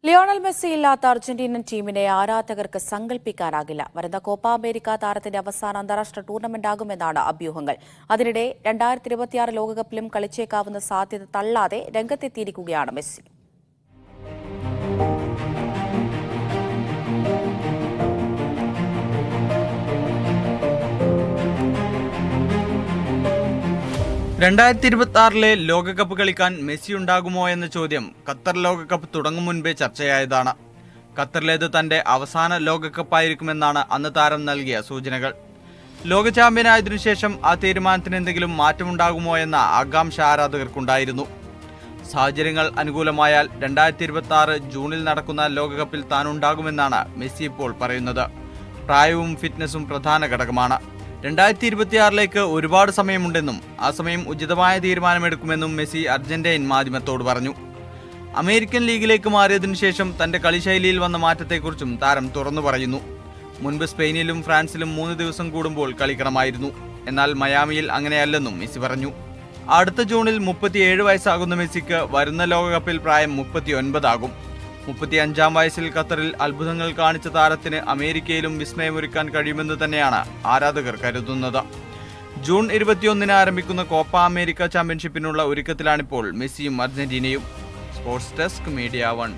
Lionel Messi ഇല്ലാത്ത അർജന്റീനൻ ടീമിനെ ആരാധകർക്ക് സങ്കല്പിക്കാനാകില്ല. വരുന്ന കോപ്പ അമേരിക്ക താരത്തിന്റെ അവസാന അന്താരാഷ്ട്ര ടൂർണമെന്റാകുമെന്നാണ് അഭ്യൂഹങ്ങൾ. അതിനിടെ 2026 ലോകകപ്പിലും കളിച്ചേക്കാവുന്ന സാധ്യത തള്ളാതെ രംഗത്തെത്തിയിരിക്കുകയാണ് മെസ്സി. ലോകകപ്പ് കളിക്കാൻ മെസ്സി ഉണ്ടാകുമോ എന്ന ചോദ്യം ഖത്തർ ലോകകപ്പ് തുടങ്ങും മുൻപേ ചർച്ചയായതാണ്. ഖത്തറിലേത് തന്റെ അവസാന ലോകകപ്പായിരിക്കുമെന്നാണ് അന്ന് താരം നൽകിയ സൂചനകൾ. ലോക ചാമ്പ്യനായതിനു ശേഷം ആ തീരുമാനത്തിന് എന്തെങ്കിലും മാറ്റമുണ്ടാകുമോ എന്ന ആകാംക്ഷ ആരാധകർക്കുണ്ടായിരുന്നു. സാഹചര്യങ്ങൾ അനുകൂലമായാൽ 2026 ജൂണിൽ നടക്കുന്ന ലോകകപ്പിൽ താനുണ്ടാകുമെന്നാണ് മെസ്സി ഇപ്പോൾ പറയുന്നത്. പ്രായവും ഫിറ്റ്നസും പ്രധാന ഘടകമാണ്. 2026 ഒരുപാട് സമയമുണ്ടെന്നും ആ സമയം ഉചിതമായ തീരുമാനമെടുക്കുമെന്നും മെസ്സി അർജന്റൈൻ മാധ്യമത്തോട് പറഞ്ഞു. അമേരിക്കൻ ലീഗിലേക്ക് മാറിയതിനു ശേഷം തന്റെ കളിശൈലിയിൽ വന്ന മാറ്റത്തെക്കുറിച്ചും താരം തുറന്നു പറയുന്നു. മുൻപ് സ്പെയിനിലും ഫ്രാൻസിലും 3 ദിവസം കൂടുമ്പോൾ കളിക്കണമായിരുന്നു. എന്നാൽ മയാമിയിൽ അങ്ങനെയല്ലെന്നും മെസ്സി പറഞ്ഞു. അടുത്ത ജൂണിൽ 37 വയസ്സാകുന്ന മെസ്സിക്ക് വരുന്ന ലോകകപ്പിൽ പ്രായം 39 ആകും. 35-ാം വയസ്സിൽ ഖത്തറിൽ അത്ഭുതങ്ങൾ കാണിച്ച താരത്തിന് അമേരിക്കയിലും വിസ്മയമൊരുക്കാൻ കഴിയുമെന്ന് തന്നെയാണ് ആരാധകർ കരുതുന്നത്. ജൂൺ 21-ന് ആരംഭിക്കുന്ന കോപ്പ അമേരിക്ക ചാമ്പ്യൻഷിപ്പിനുള്ള ഒരുക്കത്തിലാണിപ്പോൾ മെസ്സിയും അർജന്റീനയും. Sports desk, media 1.